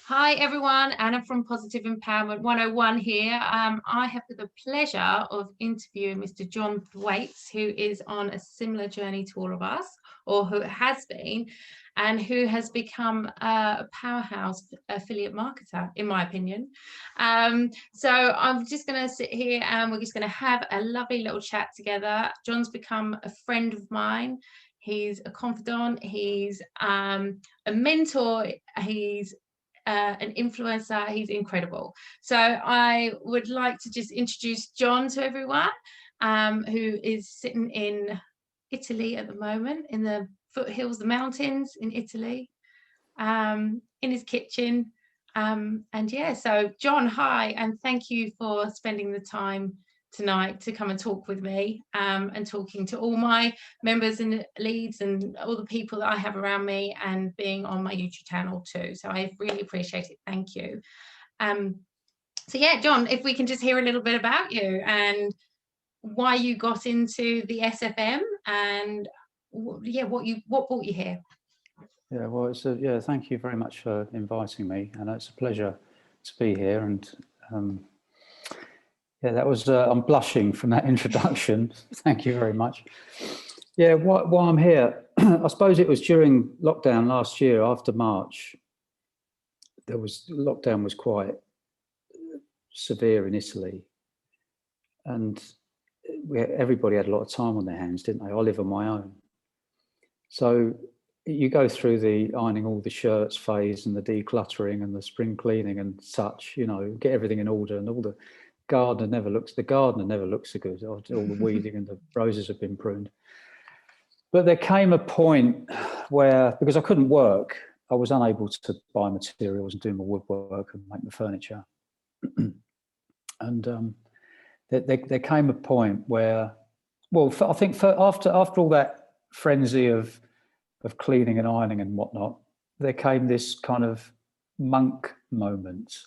Hi everyone, Anna from Positive Empowerment 101 here. I have the pleasure of interviewing Mr. John Thwaites, who is on a similar journey to all of us, or who has been, and who has become a powerhouse affiliate marketer, in my opinion. So I'm just going to sit here and we're just going to have a lovely little chat together. John's become a friend of mine. He's a confidant, he's a mentor, he's an influencer. He's incredible. So I would like to just introduce John to everyone, who is sitting in Italy at the moment, in the foothills, the mountains in Italy, in his kitchen. And yeah, so John, hi, and thank you for spending the time tonight to come and talk with me, and talking to all my members and leads and all the people that I have around me, and being on my YouTube channel too. So I really appreciate it. Thank you. So yeah, John, if we can just hear a little bit about you and why you got into the SFM, and yeah, what brought you here. Yeah, well, thank you very much for inviting me, and it's a pleasure to be here. And yeah, that was, I'm blushing from that introduction. Thank you very much. Yeah, why I'm here, I suppose it was during lockdown last year, after March. Lockdown was quite severe in Italy, and everybody had a lot of time on their hands, didn't they? I live on my own. So you go through the ironing all the shirts phase and the decluttering and the spring cleaning and such, get everything in order, and all the gardener never looks so good. All the weeding and the roses have been pruned. But there came a point where, because I couldn't work, I was unable to buy materials and do my woodwork and make my furniture. And there came a point where, I think after all that frenzy of cleaning and ironing and whatnot, there came this kind of monk moment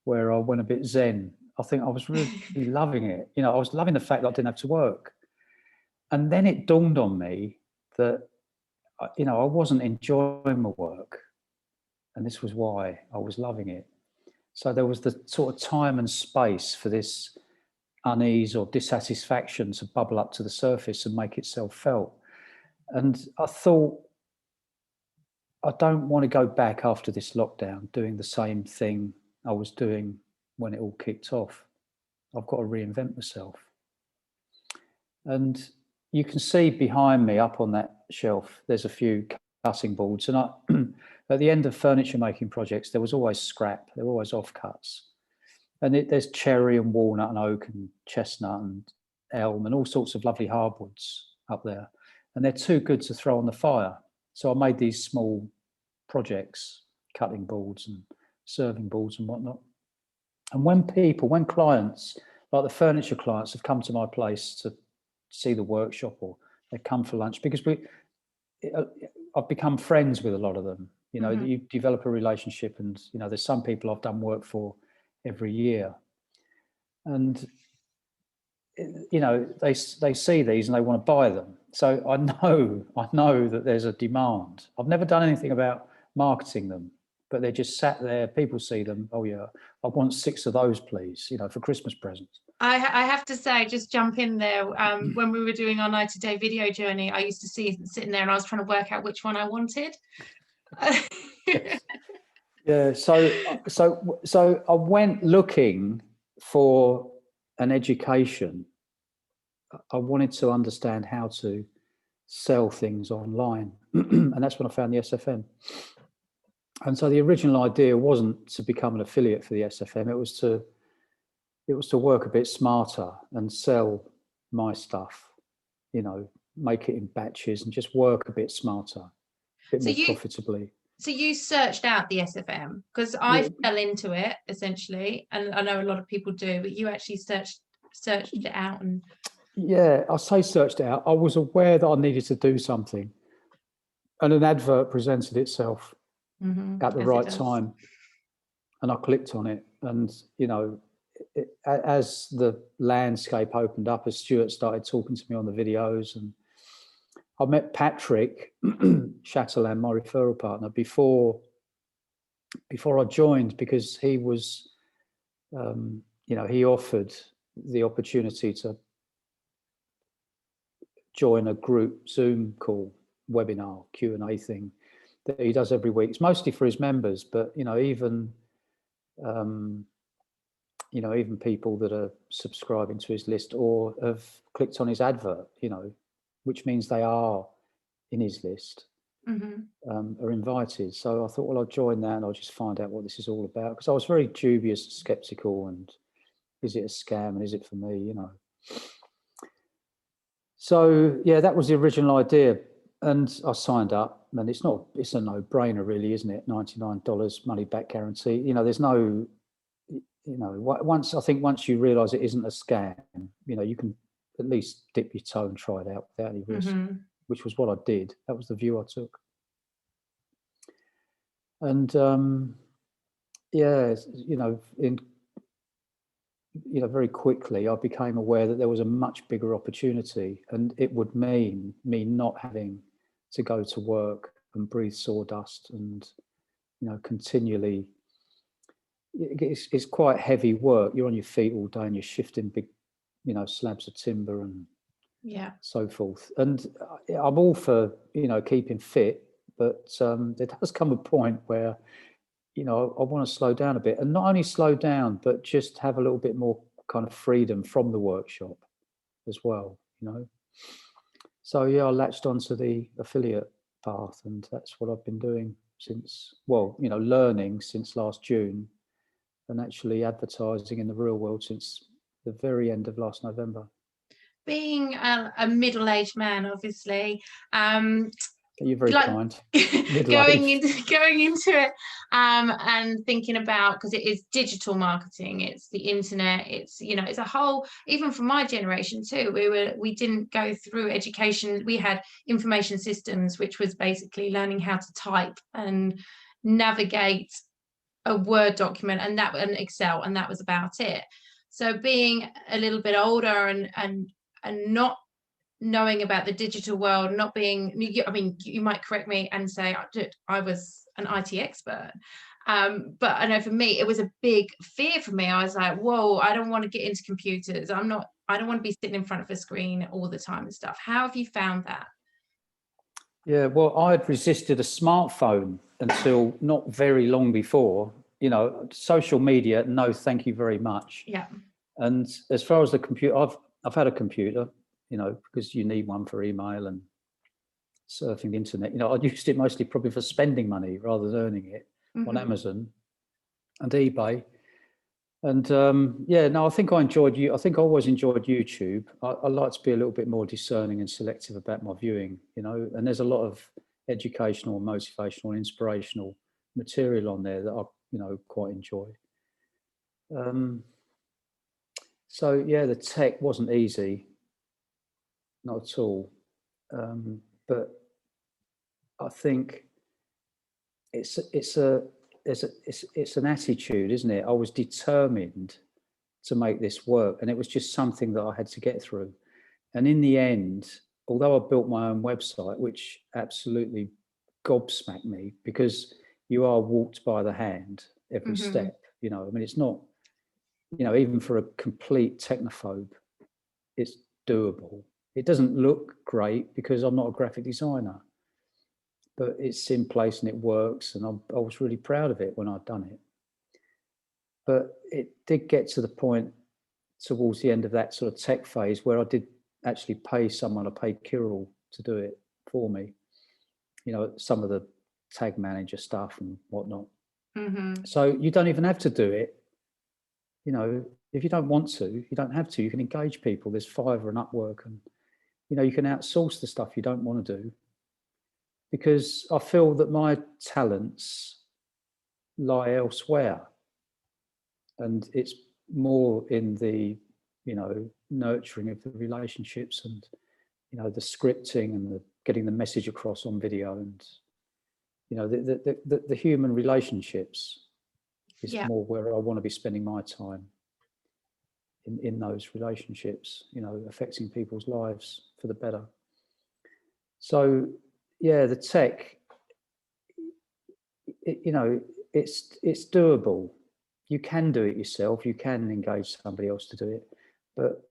where I went a bit zen. I think I was really loving it. I was loving the fact that I didn't have to work. And then it dawned on me that, I wasn't enjoying my work. And this was why I was loving it. So there was the sort of time and space for this unease or dissatisfaction to bubble up to the surface and make itself felt. And I thought, I don't want to go back after this lockdown doing the same thing I was doing when it all kicked off. I've got to reinvent myself. And you can see behind me, up on that shelf, there's a few cutting boards. And at the end of furniture making projects, there was always scrap. There were always offcuts. And there's cherry and walnut and oak and chestnut and elm and all sorts of lovely hardwoods up there. And they're too good to throw on the fire. So I made these small projects, cutting boards and serving boards and whatnot. And when clients, like the furniture clients, have come to my place to see the workshop, or they come for lunch, because I've become friends with a lot of them. You develop a relationship, and there's some people I've done work for every year, and they see these and they want to buy them. So I know that there's a demand. I've never done anything about marketing them, but they're just sat there. People see them. Oh yeah, I want 6 of those, please. For Christmas presents. I have to say, just jump in there. When we were doing our 90-day video journey, I used to see sitting there, and I was trying to work out which one I wanted. Yeah. So I went looking for an education. I wanted to understand how to sell things online, and that's when I found the SFM. And so the original idea wasn't to become an affiliate for the SFM. It was to work a bit smarter and sell my stuff, make it in batches and just work a bit smarter, a bit more profitably. So you searched out the SFM, because I fell into it essentially, and I know a lot of people do, but you actually searched it out. And yeah, I say searched it out. I was aware that I needed to do something, and an advert presented itself at the right time, and I clicked on it. And as the landscape opened up, as Stuart started talking to me on the videos, and I met Patrick Chatelain, my referral partner, before before I joined, because he was, he offered the opportunity to join a group Zoom call, webinar, Q&A thing that he does every week. It's mostly for his members, but even even people that are subscribing to his list or have clicked on his advert, which means they are in his list, are invited. So I thought, well, I'll join that and I'll just find out what this is all about, because I was very dubious, skeptical, and is it a scam and is it for me, So yeah, that was the original idea, and I signed up. And it's a no-brainer, really, isn't it? $99 money back guarantee. There's no, once you realise it isn't a scam, you can at least dip your toe and try it out without any risk, which was what I did. That was the view I took. And very quickly I became aware that there was a much bigger opportunity, and it would mean me not having to go to work and breathe sawdust and continually. It's quite heavy work. You're on your feet all day and you're shifting big slabs of timber and so forth. And I'm all for keeping fit, but there does come a point where I want to slow down a bit, and not only slow down, but just have a little bit more kind of freedom from the workshop as well, So yeah, I latched onto the affiliate path, and that's what I've been doing since, learning since last June, and actually advertising in the real world since the very end of last November. Being a middle-aged man, obviously, you're very kind. going into it and thinking about, because it is digital marketing, it's the internet, it's it's a whole, even for my generation too, we didn't go through education. We had information systems, which was basically learning how to type and navigate a Word document and Excel, and that was about it. So being a little bit older and not knowing about the digital world, not being, you might correct me and say I was an IT expert, but I know for me it was a big fear for me. I was like, whoa, I don't want to get into computers. I don't want to be sitting in front of a screen all the time and stuff. How have you found that? Yeah, well, I had resisted a smartphone until not very long before. Social media, no, thank you very much. Yeah. And as far as the computer, I've had a computer, because you need one for email and surfing the internet. I used it mostly probably for spending money rather than earning it on Amazon and eBay. And I think I enjoyed I think I always enjoyed YouTube. I like to be a little bit more discerning and selective about my viewing, and there's a lot of educational, motivational, and inspirational material on there that I, quite enjoy. So yeah, the tech wasn't easy, not at all. But I think it's an attitude, isn't it? I was determined to make this work, and it was just something that I had to get through. And in the end, although I built my own website, which absolutely gobsmacked me, because you are walked by the hand every step, it's not, even for a complete technophobe, it's doable. It doesn't look great because I'm not a graphic designer, but it's in place and it works, and I was really proud of it when I'd done it. But it did get to the point towards the end of that sort of tech phase where I did actually pay someone, I paid Kirill to do it for me, some of the tag manager stuff and whatnot. So you don't even have to do it. If you don't want to, you don't have to. You can engage people. There's Fiverr and Upwork, and you can outsource the stuff you don't want to do, because I feel that my talents lie elsewhere, and it's more in the nurturing of the relationships and the scripting and the getting the message across on video, and the human relationships is more where I want to be spending my time, in those relationships, affecting people's lives for the better. So yeah, the tech, it's doable. You can do it yourself. You can engage somebody else to do it. But,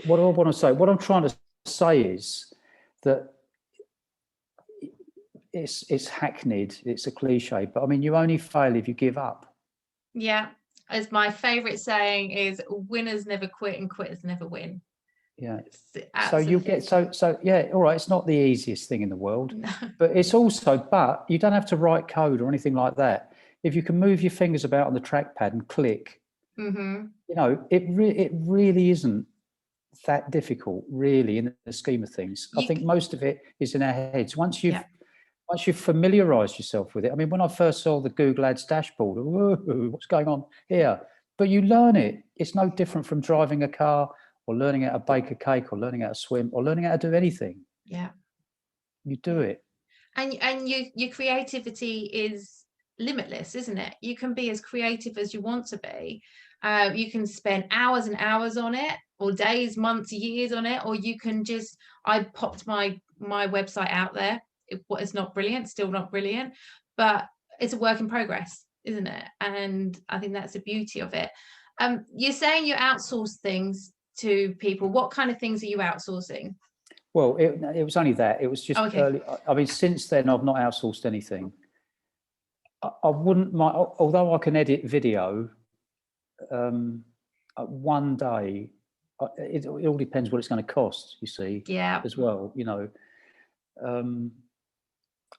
what I want to say, what I'm trying to say is that it's hackneyed, it's a cliche, but I mean, you only fail if you give up. Yeah, as my favorite saying is, winners never quit and quitters never win. Yeah. So you get so yeah, all right, it's not the easiest thing in the world, No. but it's also, but you don't have to write code or anything like that. If you can move your fingers about on the trackpad and click, it really isn't that difficult, really, in the scheme of things. I think most of it is in our heads. Once you've familiarised yourself with it. I mean, when I first saw the Google Ads dashboard, whoa, what's going on here? But you learn it. It's no different from driving a car or learning how to bake a cake or learning how to swim or learning how to do anything. Yeah. You do it. And your creativity is limitless, isn't it? You can be as creative as you want to be. You can spend hours and hours on it, or days, months, years on it, or you can just, I popped my website out there. It's not brilliant, still not brilliant, but it's a work in progress, isn't it? And I think that's the beauty of it. You're saying you outsource things to people. What kind of things are you outsourcing? Well, it was only that. It was just early. I mean, since then, I've not outsourced anything. I wouldn't mind, although I can edit video, one day, it all depends what it's going to cost, you see, as well,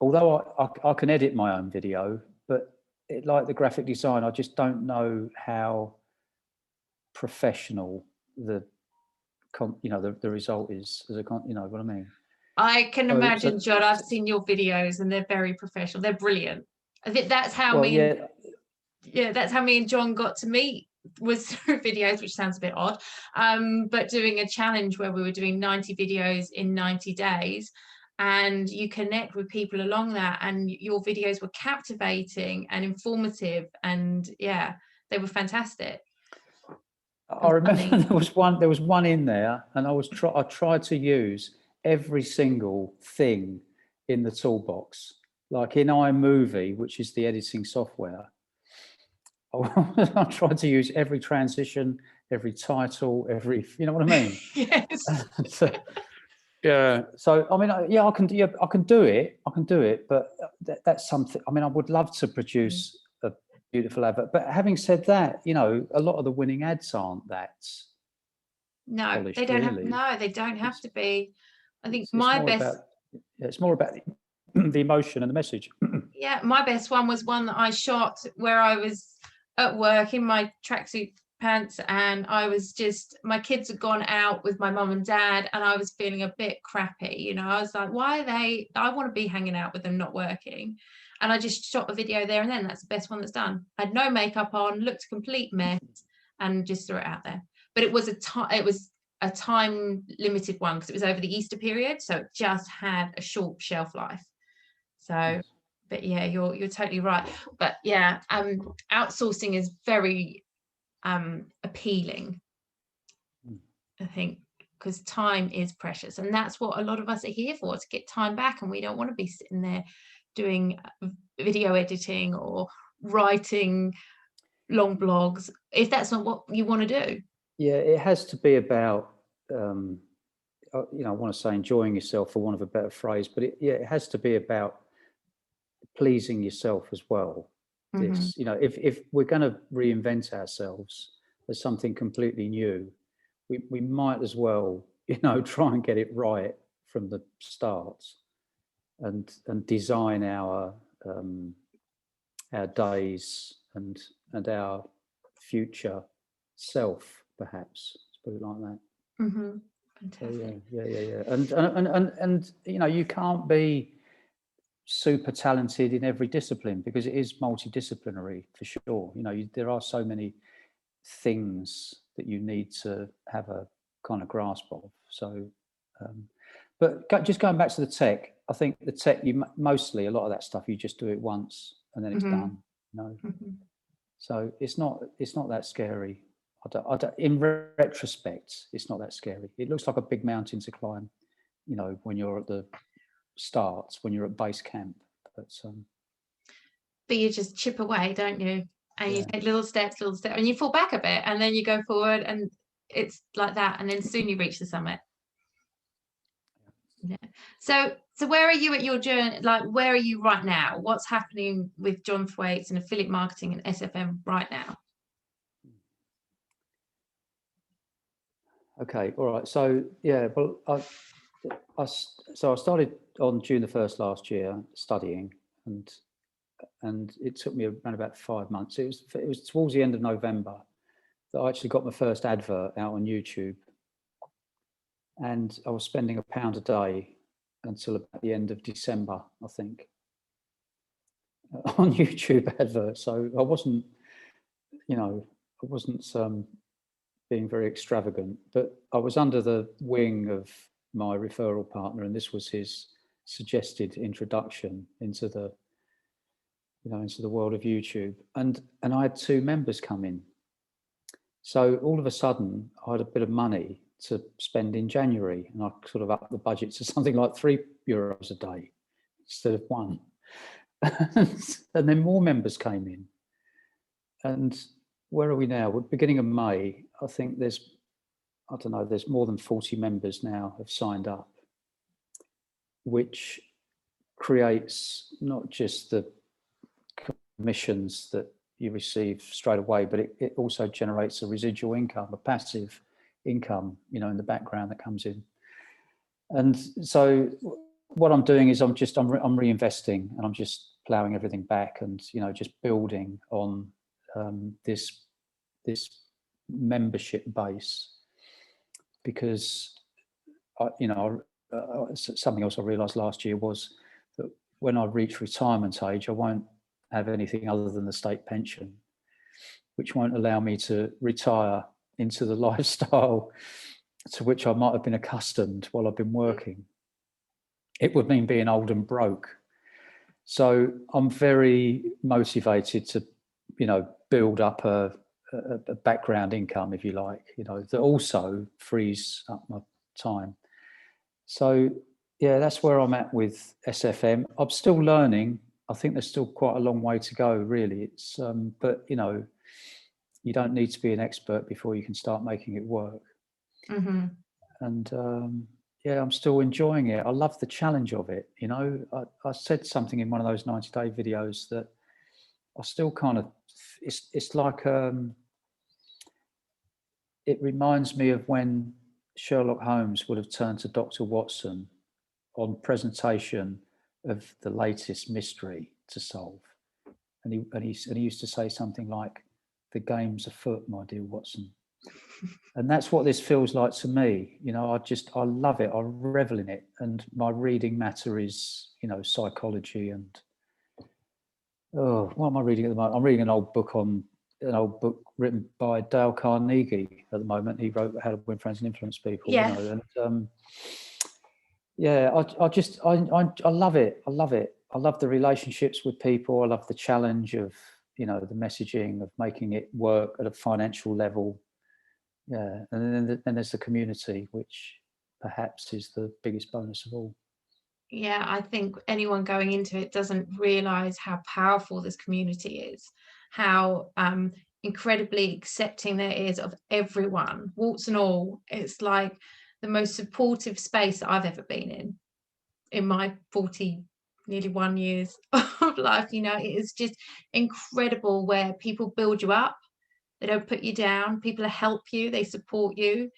although I can edit my own video, but like the graphic design, I just don't know how professional the result is as a you know what I mean. I can imagine, John. I've seen your videos and they're very professional. They're brilliant. I think that's how that's how me and John got to meet, was through videos, which sounds a bit odd, but doing a challenge where we were doing 90 videos in 90 days, and you connect with people along that, and your videos were captivating and informative, and they were fantastic. I remember there was one in there, and I tried to use every single thing in the toolbox, like in iMovie, which is the editing software. I tried to use every transition, every title, you know what I mean? Yes. So I mean, I can do it, but that's something. I mean, I would love to produce a beautiful advert, but having said that, a lot of the winning ads aren't that. No, they don't have. No, they don't have to be. I think it's more about the emotion and the message. Yeah, my best one was one that I shot where I was at work in my tracksuit pants, and I was just, my kids had gone out with my mum and dad, and I was feeling a bit crappy. I was like, why are they? I want to be hanging out with them, not working. And I just shot a video there and then. That's the best one that's done. I had no makeup on, looked a complete mess, and just threw it out there. But it was a time limited one because it was over the Easter period, so it just had a short shelf life. So, but yeah, you're totally right. But yeah, outsourcing is very appealing, I think, because time is precious, and that's what a lot of us are here for, to get time back. And we don't want to be sitting there doing video editing or writing long blogs if that's not what you want to do. Yeah, it has to be about I want to say enjoying yourself, for want of a better phrase, but it has to be about pleasing yourself as well. This, if we're going to reinvent ourselves as something completely new, we might as well, try and get it right from the start, and design our days and our future self, perhaps. Let's put it like that. Fantastic. Yeah. And you can't be super talented in every discipline, because it is multidisciplinary for sure. There are so many things that you need to have a kind of grasp of. So, but just going back to the tech, I think the tech, mostly a lot of that stuff, you just do it once and then it's done. So it's not that scary. In retrospect, it's not that scary. It looks like a big mountain to climb, when you're at the starts when you're at base camp. But you just chip away, don't you? And Yeah. you take little steps, and you fall back a bit, and then you go forward, and it's like that, and then soon you reach the summit. Yeah. So where are you at your journey? Like, where are you right now? What's happening with John Thwaites and affiliate marketing and SFM right now? Okay, all right. So yeah, well, I started on June the 1st last year studying, and it took me around about 5 months. It was towards the end of November that I actually got my first advert out on YouTube, and I was spending £1 a day until about the end of December, I think, on YouTube adverts. So I wasn't, being very extravagant, but I was under the wing of my referral partner, and this was his suggested introduction into the world of YouTube. And I had 2 members come in. So all of a sudden I had a bit of money to spend in January, and I sort of upped the budget to something like €3 a day instead of 1. And then more members came in. And where are we now? We're beginning of May. I think there's more than 40 members now have signed up, which creates not just the commissions that you receive straight away, but it also generates a residual income, a passive income, in the background that comes in. And so what I'm doing is I'm reinvesting, and I'm just ploughing everything back, and just building on this membership base, because something else I realised last year was that when I reach retirement age, I won't have anything other than the state pension, which won't allow me to retire into the lifestyle to which I might have been accustomed while I've been working. It would mean being old and broke. So I'm very motivated to, build up a background income, if you like, that also frees up my time. So yeah, that's where I'm at with SFM. I'm still learning. I think there's still quite a long way to go, really. It's but you don't need to be an expert before you can start making it work. Mm-hmm. And yeah, I'm still enjoying it. I love the challenge of it. I said something in one of those 90-day videos that I still kind of, it's like, it reminds me of when Sherlock Holmes would have turned to Dr. Watson on presentation of the latest mystery to solve. And he used to say something like, "The game's afoot, my dear Watson." And that's what this feels like to me. I love it. I revel in it. And my reading matter is, psychology and, what am I reading at the moment? I'm reading an old book written by Dale Carnegie at the moment. He wrote How to Win Friends and Influence People. Yeah. And yeah, I love it. I love it. I love the relationships with people. I love the challenge of, the messaging, of making it work at a financial level. Yeah, and then there's the community, which perhaps is the biggest bonus of all. Yeah, I think anyone going into it doesn't realize how powerful this community is, how incredibly accepting there is of everyone, warts and all. It's like the most supportive space that I've ever been in my nearly 1 years of life. It is just incredible, where people build you up. They don't put you down. People help you, they support you,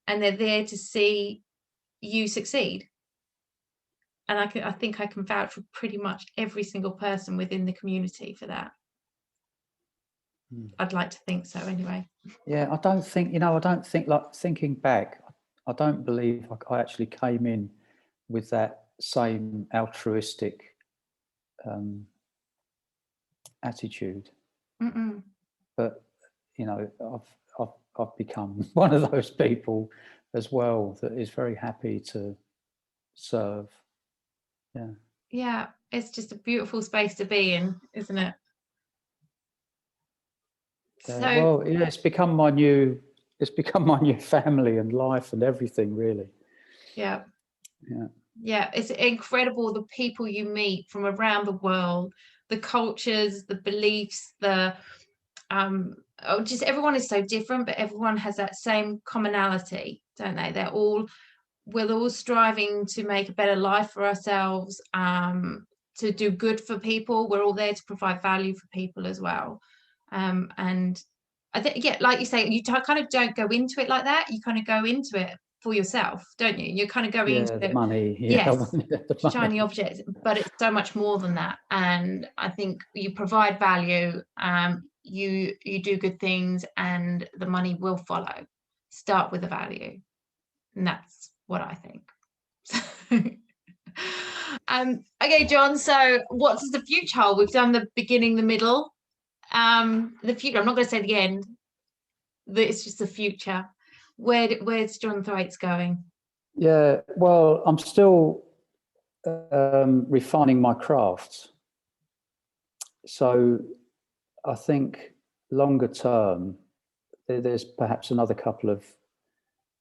and they're there to see you succeed. And I think I can vouch for pretty much every single person within the community for that. I'd like to think so anyway. Yeah, I don't think, like, thinking back, I don't believe I actually came in with that same altruistic attitude. Mm-mm. But, I've become one of those people as well that is very happy to serve. Yeah. Yeah, it's just a beautiful space to be in, isn't it? Well, yeah, it's become my new family and life and everything, really. Yeah. Yeah. Yeah, it's incredible the people you meet from around the world, the cultures, the beliefs, just everyone is so different, but everyone has that same commonality, don't they? We're all striving to make a better life for ourselves, to do good for people. We're all there to provide value for people as well. And I think, yeah, like you say, you kind of don't go into it like that. You kind of go into it for yourself, don't you? You're kind of going into the it, money. Yeah, yes, the money. shiny objects, but it's so much more than that. And I think you provide value, you do good things, and the money will follow. Start with the value, and that's what I think. Okay, John, so what does the future hold? We've done the beginning, the middle, the future. I'm not going to say the end. It's just the future. Where's John Thwaites going? Yeah, well, I'm still refining my craft. So I think longer term, there's perhaps another couple of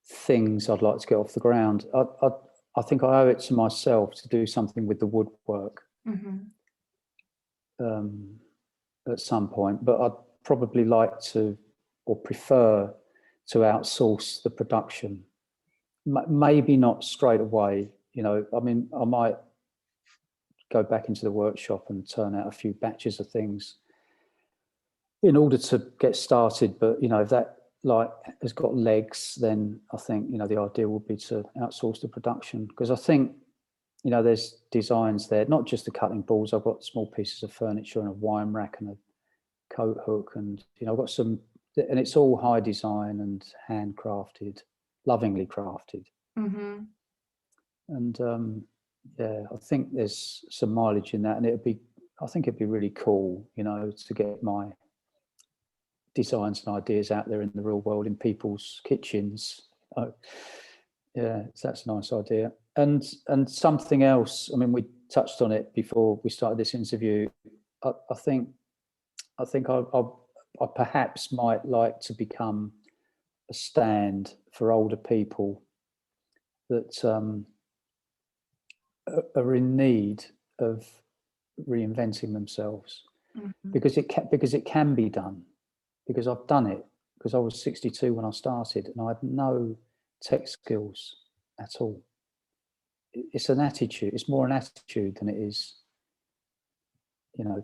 things I'd like to get off the ground. I think I owe it to myself to do something with the woodwork at some point, but I'd probably like to, or prefer to, outsource the production. Maybe not straight away. I mean, I might go back into the workshop and turn out a few batches of things in order to get started. But, if that has got legs, then I think, the idea would be to outsource the production, because I think, there's designs there, not just the cutting boards. I've got small pieces of furniture and a wine rack and a coat hook, and, I've got some, and it's all high design and handcrafted, lovingly crafted. And yeah, I think there's some mileage in that, and I think it'd be really cool, to get my designs and ideas out there in the real world, in people's kitchens. Yeah, so that's a nice idea. And something else, I mean, we touched on it before we started this interview. I think I perhaps might like to become a stand for older people that are in need of reinventing themselves, because it can be done. Because I've done it, because I was 62 when I started, and I had no tech skills at all. It's an attitude. It's more an attitude than it is,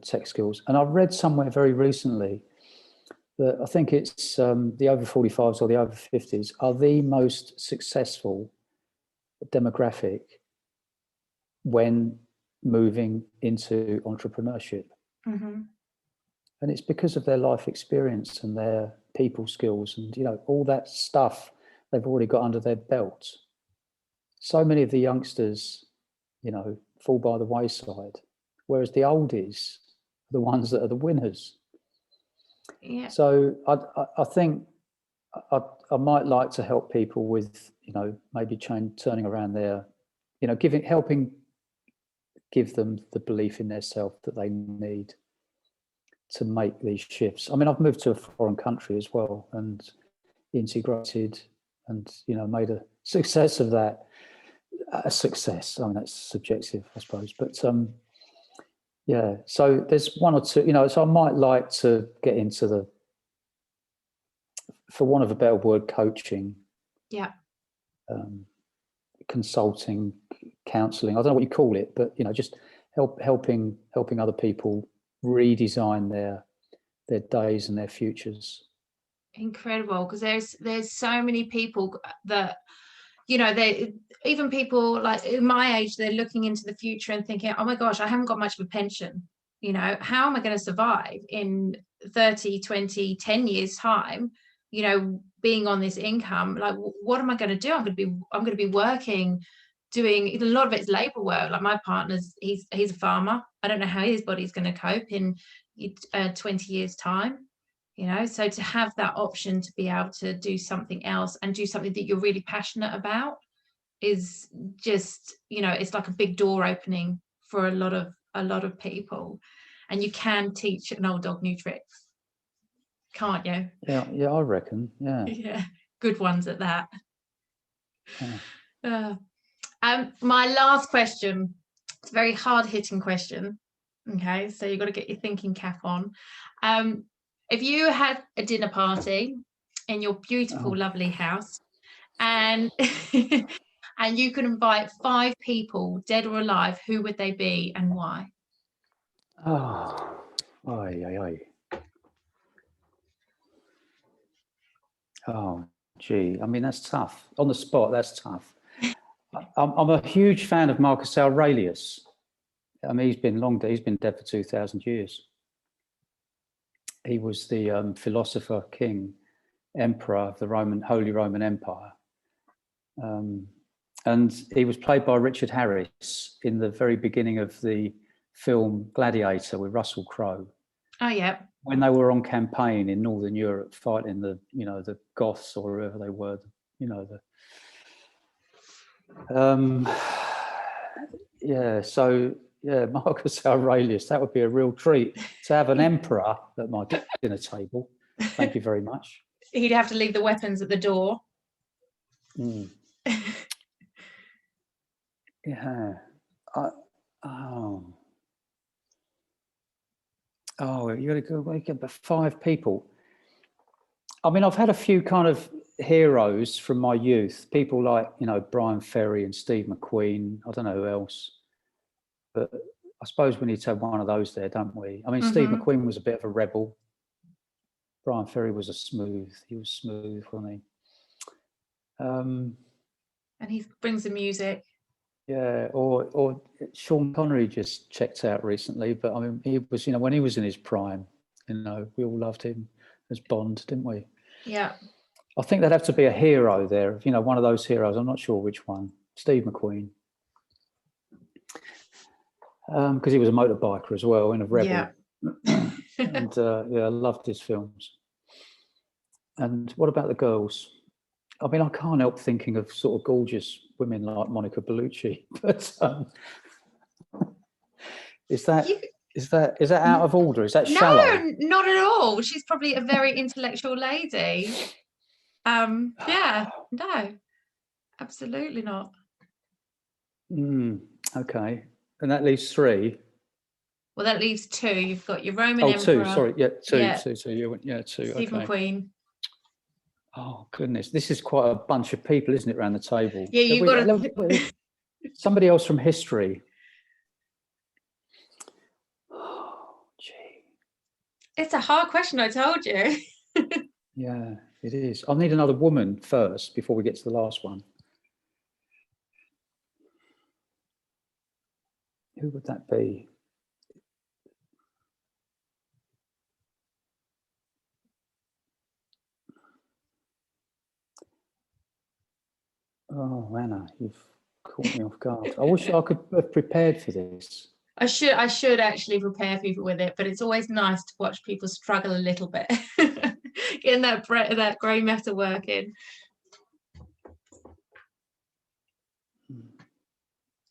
tech skills. And I've read somewhere very recently that I think it's the over 45s or the over 50s are the most successful demographic when moving into entrepreneurship. And it's because of their life experience and their people skills and, all that stuff they've already got under their belt. So many of the youngsters, fall by the wayside, whereas the oldies are the ones that are the winners. Yeah. So I think I might like to help people with, maybe turning around their, helping give them the belief in their self that they need to make these shifts. I mean, I've moved to a foreign country as well and integrated and, made a success of that. A success, I mean, that's subjective, I suppose. But yeah, so there's one or two, so I might like to get into the, for want of a better word, coaching. Yeah. Consulting, counselling, I don't know what you call it, but, just helping other people redesign their days and their futures. Incredible, because there's so many people that, they, even people like my age, they're looking into the future and thinking, oh my gosh, I haven't got much of a pension. How am I going to survive in 30, 20, 10 years time, being on this income? Like, what am I going to do? I'm going to be working, doing a lot of it's labor work. Like my partner's, he's a farmer. I don't know how his body's going to cope in 20 years time. So to have that option to be able to do something else and do something that you're really passionate about is just, it's like a big door opening for a lot of people. And you can teach an old dog new tricks, can't you? Yeah, I reckon. Yeah. Yeah, good ones at that. My last question, it's a very hard-hitting question. Okay, so you've got to get your thinking cap on. If you had a dinner party in your beautiful, lovely house, and and you could invite 5 people, dead or alive, who would they be and why? Oh, aye, aye, aye. Oh, gee. I mean, that's tough. On the spot, that's tough. I'm a huge fan of Marcus Aurelius. I mean, he's been dead for 2,000 years. He was the philosopher, king, emperor of the Holy Roman Empire. And he was played by Richard Harris in the very beginning of the film Gladiator with Russell Crowe. Oh, yeah. When they were on campaign in Northern Europe fighting the Goths or wherever they were, Marcus Aurelius, that would be a real treat to have an emperor at my dinner table. Thank you very much. He'd have to leave the weapons at the door. Yeah. You got to go wake up 5 people. I mean, I've had a few kind of heroes from my youth, people like, Brian Ferry and Steve McQueen. I don't know who else, but I suppose we need to have one of those there, don't we? I mean, Steve McQueen was a bit of a rebel. Brian Ferry was he was smooth, wasn't he? And he brings the music. Yeah, or Sean Connery just checked out recently, but I mean, he was, when he was in his prime, we all loved him as Bond, didn't we? Yeah. I think there'd have to be a hero there, one of those heroes. I'm not sure which one. Steve McQueen, because he was a motorbiker as well and a rebel. Yeah. And I loved his films. And what about the girls? I mean, I can't help thinking of sort of gorgeous women like Monica Bellucci, but is that out of order? Is that shallow? No, not at all. She's probably a very intellectual lady. Yeah, no, absolutely not. Okay, and that leaves 3. Well, that leaves 2. You've got your Roman Emperor. 2. Sorry, yeah, 2. Yeah. 2. 2. Steve McQueen. Oh goodness, this is quite a bunch of people, isn't it, around the table? Yeah, you've got to... somebody else from history. Oh, gee. It's a hard question, I told you. Yeah, it is. I'll need another woman first before we get to the last one. Who would that be? Oh, Anna, you've caught me off guard. I wish I could have prepared for this. I should actually prepare people with it, but it's always nice to watch people struggle a little bit, getting that grey matter working.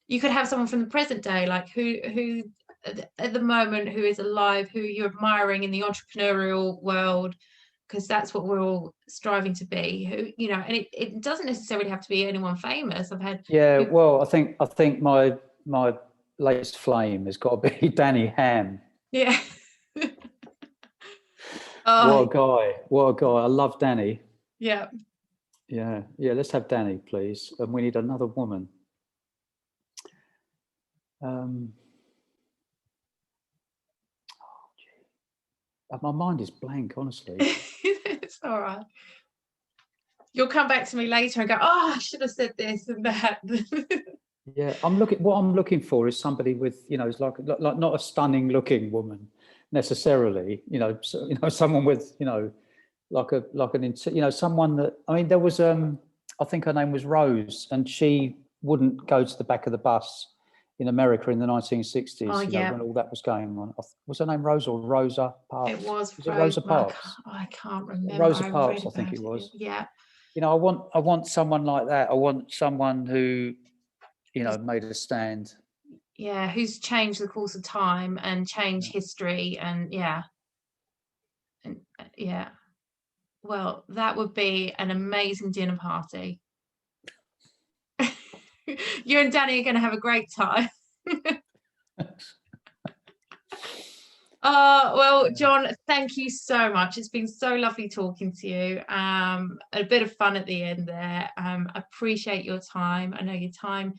You could have someone from the present day, like who at the moment who is alive, who you're admiring in the entrepreneurial world, because that's what we're all striving to be. Who, and it doesn't necessarily have to be anyone famous. I've had well, I think my latest flame has got to be Danny Ham. Yeah. What a guy. I love Danny. Yeah. Let's have Danny, please. And we need another woman. My mind is blank, honestly. It's all right. You'll come back to me later and go, I should have said this and that. Yeah, what I'm looking for is somebody with, is like not a stunning looking woman necessarily, someone with, someone that, I mean, there was, I think her name was Rose, and she wouldn't go to the back of the bus in America in the 1960s, when all that was going on. Was her name Rose or Rosa Parks? It was Rosa Parks? I can't remember. Rosa Parks, I think it was. Yeah. I want someone like that. I want someone who, made a stand. Yeah, who's changed the course of time and changed history, and well, that would be an amazing dinner party. You and Danny are going to have a great time. Well, John, thank you so much. It's been so lovely talking to you. A bit of fun at the end there. Appreciate your time. I know your time,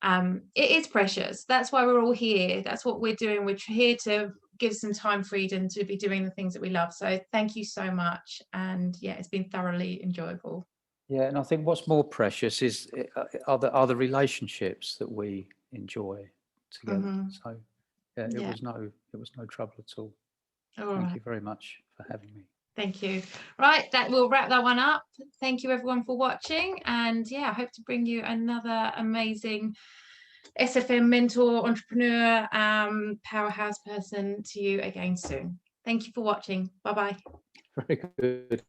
it is precious. That's why we're all here. That's what we're doing. We're here to give some time freedom to be doing the things that we love. So thank you so much. And yeah, it's been thoroughly enjoyable. Yeah, and I think what's more precious is are the relationships that we enjoy together. So yeah, it was no trouble at all. Thank you very much for having me. Thank you. Right, that will wrap that one up. Thank you everyone for watching, and yeah, I hope to bring you another amazing SFM mentor, entrepreneur, powerhouse person to you again soon. Thank you for watching. Bye bye. Very good.